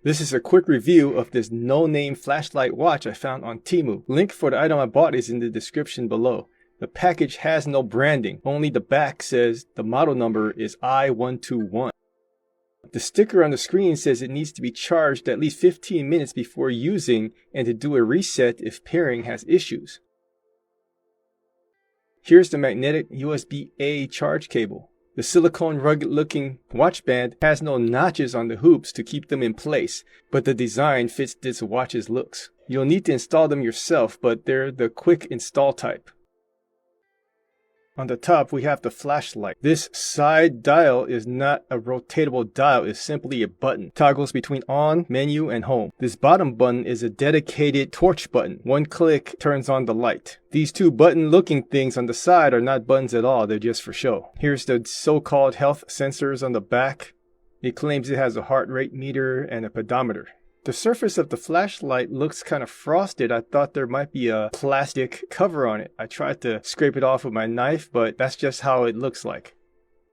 This is a quick review of this no-name flashlight watch I found on Temu. Link for the item I bought is in the description below. The package has no branding, only the back says the model number is I121. The sticker on the screen says it needs to be charged at least 15 minutes before using and to do a reset if pairing has issues. Here's the magnetic USB-A charge cable. The silicone rugged-looking watch band has no notches on the hoops to keep them in place, but the design fits this watch's looks. You'll need to install them yourself, but they're the quick install type. On the top, we have the flashlight. This side dial is not a rotatable dial, it's simply a button. Toggles between on, menu, and home. This bottom button is a dedicated torch button. One click turns on the light. These two button-looking things on the side are not buttons at all, they're just for show. Here's the so-called health sensors on the back. It claims it has a heart rate meter and a pedometer. The surface of the flashlight looks kind of frosted. I thought there might be a plastic cover on it. I tried to scrape it off with my knife, but that's just how it looks like.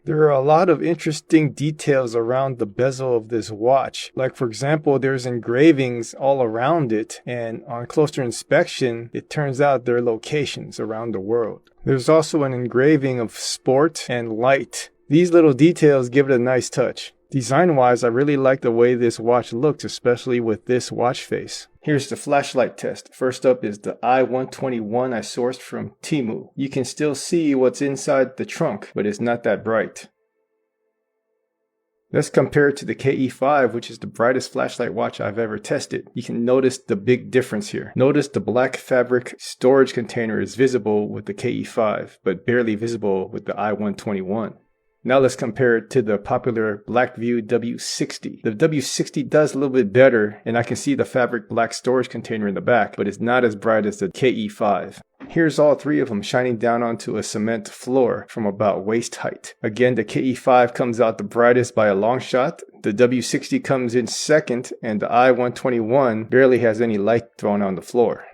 There are a lot of interesting details around the bezel of this watch. Like, for example, there's engravings all around it, and on closer inspection, it turns out there are locations around the world. There's also an engraving of sport and light. These little details give it a nice touch. Design-wise, I really like the way this watch looks, especially with this watch face. Here's the flashlight test. First up is the I121 I sourced from Temu. You can still see what's inside the trunk, but it's not that bright. Let's compare it to the KE5, which is the brightest flashlight watch I've ever tested. You can notice the big difference here. Notice the black fabric storage container is visible with the KE5, but barely visible with the I121. Now let's compare it to the popular BlackView W60. The W60 does a little bit better, and I can see the fabric black storage container in the back, but it's not as bright as the KE5. Here's all three of them shining down onto a cement floor from about waist height. Again, the KE5 comes out the brightest by a long shot. The W60 comes in second, and the I121 barely has any light thrown on the floor.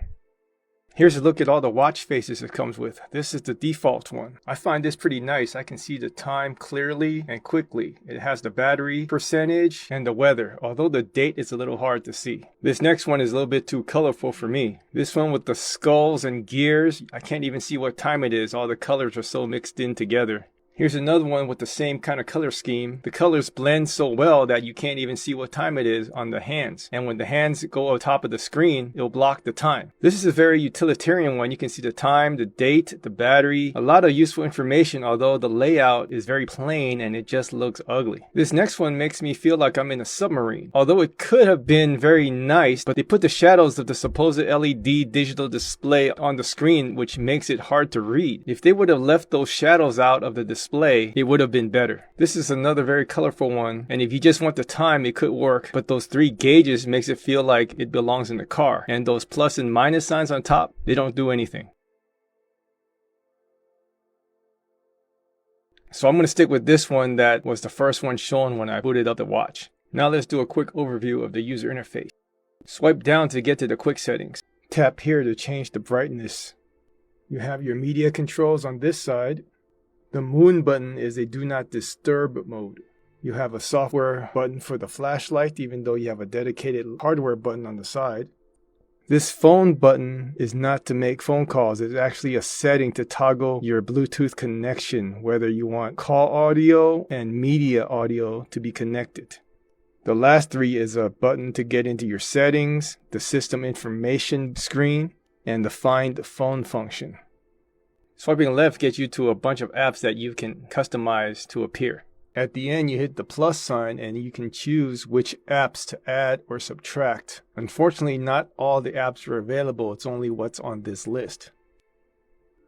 Here's a look at all the watch faces it comes with. This is the default one. I find this pretty nice. I can see the time clearly and quickly. It has the battery percentage and the weather, although the date is a little hard to see. This next one is a little bit too colorful for me. This one with the skulls and gears, I can't even see what time it is. All the colors are so mixed in together. Here's another one with the same kind of color scheme. The colors blend so well that you can't even see what time it is on the hands. And when the hands go on top of the screen, it'll block the time. This is a very utilitarian one. You can see the time, the date, the battery, a lot of useful information, although the layout is very plain and it just looks ugly. This next one makes me feel like I'm in a submarine. Although it could have been very nice, but they put the shadows of the supposed LED digital display on the screen, which makes it hard to read. If they would have left those shadows out of the display, it would have been better. This is another very colorful one, and if you just want the time, it could work, but those three gauges makes it feel like it belongs in the car, and those plus and minus signs on top, they don't do anything. So I'm going to stick with this one that was the first one shown when I booted up the watch. Now let's do a quick overview of the user interface. Swipe down to get to the quick settings. Tap here to change the brightness. You have your media controls on this side. The moon button is a do not disturb mode. You have a software button for the flashlight, even though you have a dedicated hardware button on the side. This phone button is not to make phone calls. It's actually a setting to toggle your Bluetooth connection, whether you want call audio and media audio to be connected. The last three is a button to get into your settings, the system information screen, and the find phone function. Swiping left gets you to a bunch of apps that you can customize to appear. At the end, you hit the plus sign and you can choose which apps to add or subtract. Unfortunately, not all the apps are available. It's only what's on this list.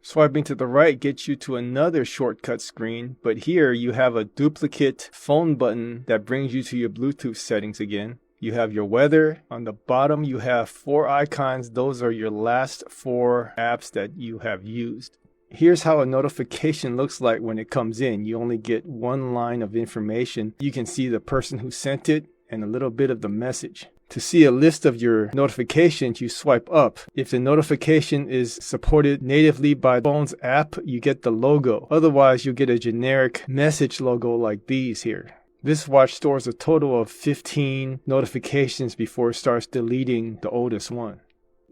Swiping to the right gets you to another shortcut screen, but here you have a duplicate phone button that brings you to your Bluetooth settings again. You have your weather. On the bottom, you have 4 icons. Those are your last 4 apps that you have used. Here's how a notification looks like when it comes in. You only get one line of information. You can see the person who sent it and a little bit of the message. To see a list of your notifications, you swipe up. If the notification is supported natively by the phone's app, you get the logo. Otherwise, you'll get a generic message logo like these here. This watch stores a total of 15 notifications before it starts deleting the oldest one.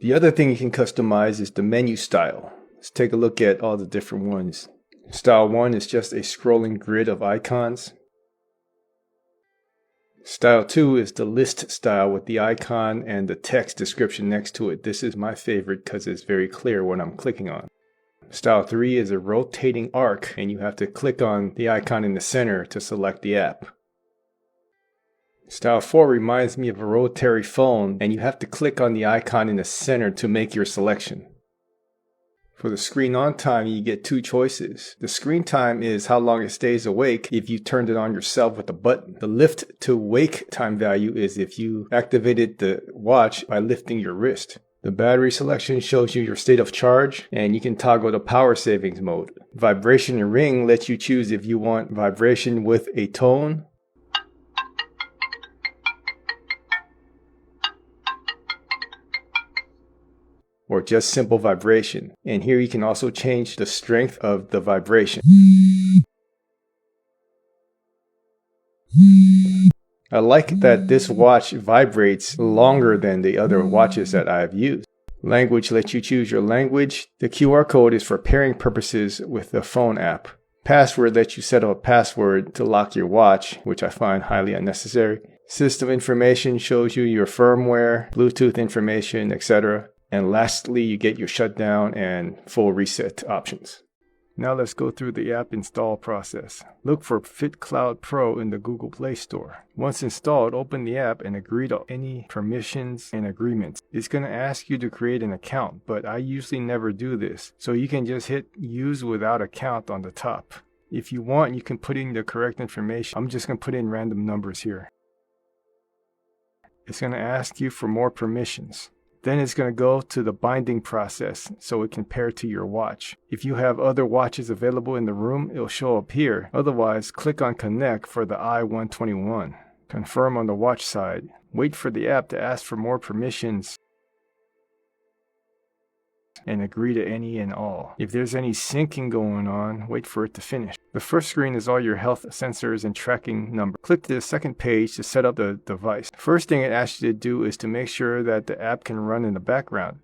The other thing you can customize is the menu style. Let's take a look at all the different ones. Style 1 is just a scrolling grid of icons. Style 2 is the list style with the icon and the text description next to it. This is my favorite because it's very clear what I'm clicking on. Style 3 is a rotating arc, and you have to click on the icon in the center to select the app. Style 4 reminds me of a rotary phone, and you have to click on the icon in the center to make your selection. For the screen on time, you get two choices. The screen time is how long it stays awake if you turned it on yourself with a button. The lift to wake time value is if you activated the watch by lifting your wrist. The battery selection shows you your state of charge, and you can toggle the power savings mode. Vibration and ring lets you choose if you want vibration with a tone, or just simple vibration. And here you can also change the strength of the vibration. I like that this watch vibrates longer than the other watches that I've used. Language lets you choose your language. The QR code is for pairing purposes with the phone app. Password lets you set up a password to lock your watch, which I find highly unnecessary. System information shows you your firmware, Bluetooth information, etc. And lastly, you get your shutdown and full reset options. Now let's go through the app install process. Look for FitClouPro in the Google Play Store. Once installed, open the app and agree to any permissions and agreements. It's going to ask you to create an account, but I usually never do this. So you can just hit use without account on the top. If you want, you can put in the correct information. I'm just going to put in random numbers here. It's going to ask you for more permissions. Then it's going to go to the binding process so it can pair to your watch. If you have other watches available in the room, it'll show up here. Otherwise, click on Connect for the I121. Confirm on the watch side. Wait for the app to ask for more permissions and agree to any and all. If there's any syncing going on, wait for it to finish. The first screen is all your health sensors and tracking number. Click to the second page to set up the device. First thing it asks you to do is to make sure that the app can run in the background.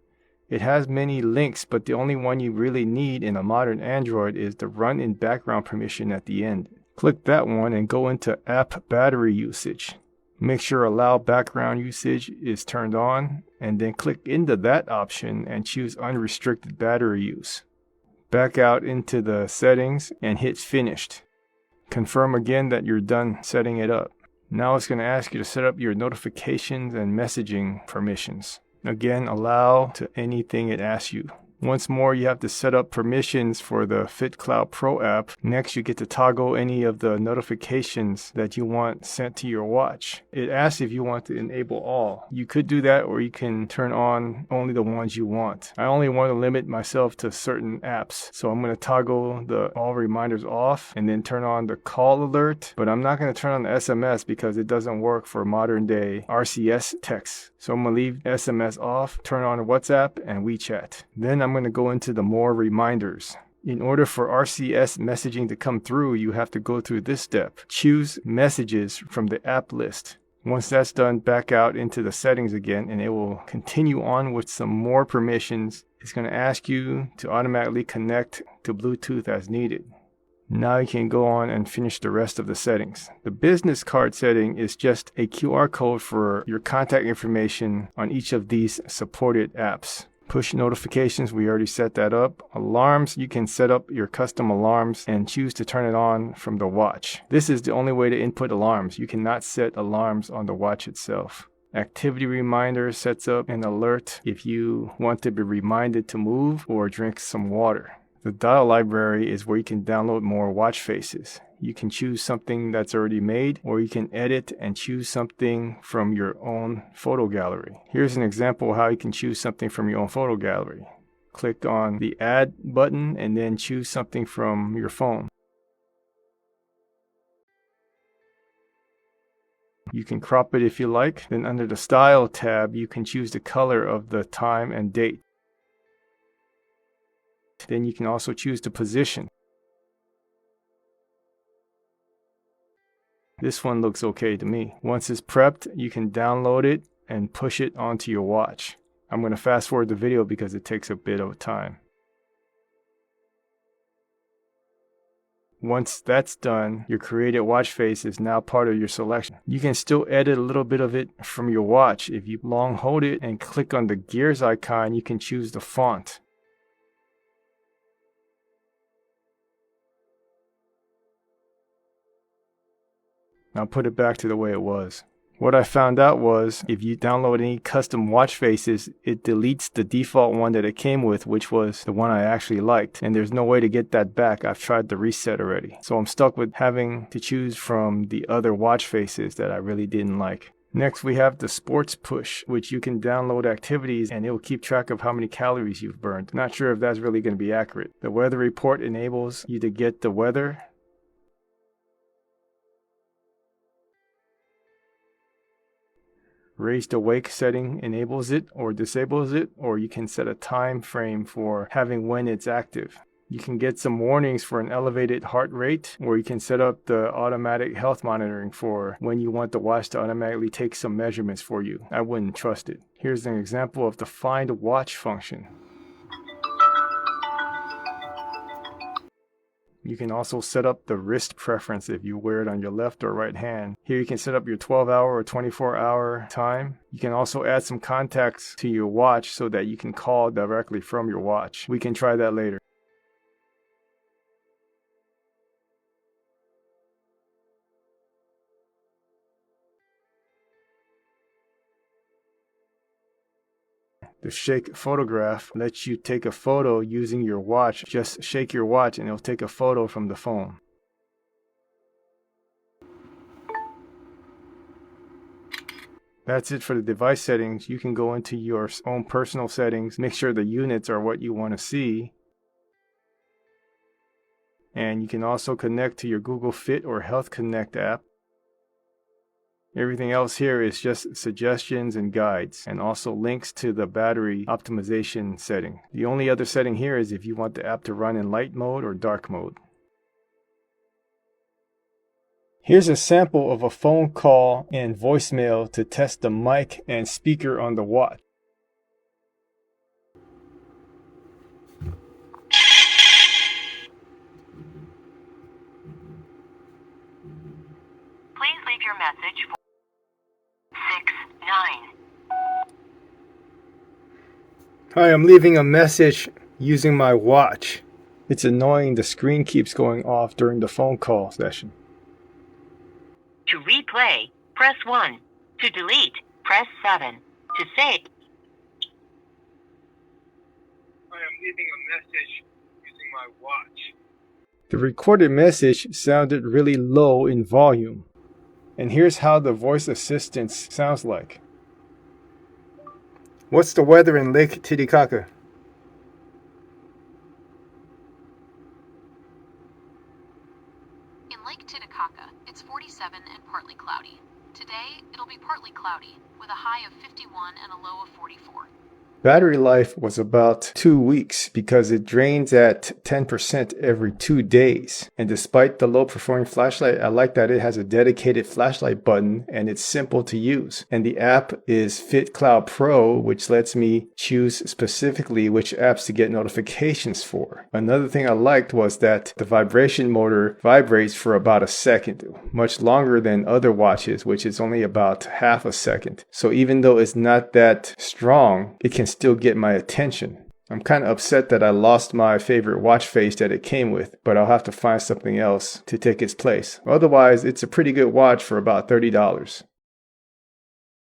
It has many links, but the only one you really need in a modern Android is the run in background permission at the end. Click that one and go into app battery usage. Make sure allow background usage is turned on, and then click into that option and choose unrestricted battery use. Back out into the settings and hit finished. Confirm again that you're done setting it up. Now it's going to ask you to set up your notifications and messaging permissions. Again, allow to anything it asks you. Once more, you have to set up permissions for the FitClouPro app. Next, you get to toggle any of the notifications that you want sent to your watch. It asks if you want to enable all. You could do that, or you can turn on only the ones you want. I only want to limit myself to certain apps. So I'm going to toggle the all reminders off and then turn on the call alert. But I'm not going to turn on the SMS because it doesn't work for modern day RCS text. So I'm going to leave SMS off, turn on WhatsApp and WeChat. Then I'm going to go into the more reminders. In order for RCS messaging to come through, you have to go through this step. Choose messages from the app list. Once that's done, back out into the settings again, and it will continue on with some more permissions. It's going to ask you to automatically connect to Bluetooth as needed. Now you can go on and finish the rest of the settings. The business card setting is just a QR code for your contact information on each of these supported apps. Push notifications, we already set that up. Alarms, you can set up your custom alarms and choose to turn it on from the watch. This is the only way to input alarms. You cannot set alarms on the watch itself. Activity reminder sets up an alert if you want to be reminded to move or drink some water. The dial library is where you can download more watch faces. You can choose something that's already made, or you can edit and choose something from your own photo gallery. Here's an example of how you can choose something from your own photo gallery. Click on the add button and then choose something from your phone. You can crop it if you like. Then under the style tab, you can choose the color of the time and date. Then you can also choose the position. This one looks okay to me. Once it's prepped, you can download it and push it onto your watch. I'm going to fast forward the video because it takes a bit of time. Once that's done, your created watch face is now part of your selection. You can still edit a little bit of it from your watch. If you long hold it and click on the gears icon, you can choose the font. Now put it back to the way it was. What I found out was if you download any custom watch faces, it deletes the default one that it came with, which was the one I actually liked. And there's no way to get that back. I've tried the reset already. So I'm stuck with having to choose from the other watch faces that I really didn't like. Next, we have the sports push, which you can download activities and it will keep track of how many calories you've burned. Not sure if that's really going to be accurate. The weather report enables you to get the weather. Raised awake setting enables it or disables it, or you can set a time frame for having when it's active. You can get some warnings for an elevated heart rate, or you can set up the automatic health monitoring for when you want the watch to automatically take some measurements for you. I wouldn't trust it. Here's an example of the find watch function. You can also set up the wrist preference if you wear it on your left or right hand. Here you can set up your 12-hour or 24-hour time. You can also add some contacts to your watch so that you can call directly from your watch. We can try that later. The shake photograph lets you take a photo using your watch. Just shake your watch and it'll take a photo from the phone. That's it for the device settings. You can go into your own personal settings, make sure the units are what you want to see. And you can also connect to your Google Fit or Health Connect app. Everything else here is just suggestions and guides, and also links to the battery optimization setting. The only other setting here is if you want the app to run in light mode or dark mode. Here's a sample of a phone call and voicemail to test the mic and speaker on the watch. Please leave your message for 69. Hi, I'm leaving a message using my watch. It's annoying the screen keeps going off during the phone call session. To replay, press 1. To delete, press 7. To save. I am leaving a message using my watch. The recorded message sounded really low in volume. And here's how the voice assistance sounds like. What's the weather in Lake Titicaca? In Lake Titicaca, it's 47 and partly cloudy. Today, it'll be partly cloudy, with a high of 51 and a low of 44. Battery life was about 2 weeks because it drains at 10% every 2 days. And despite the low performing flashlight, I like that it has a dedicated flashlight button and it's simple to use. And the app is FitClouPro, which lets me choose specifically which apps to get notifications for. Another thing I liked was that the vibration motor vibrates for about a second, much longer than other watches, which is only about half a second. So even though it's not that strong, it can still get my attention. I'm kind of upset that I lost my favorite watch face that it came with, but I'll have to find something else to take its place. Otherwise, it's a pretty good watch for about $30.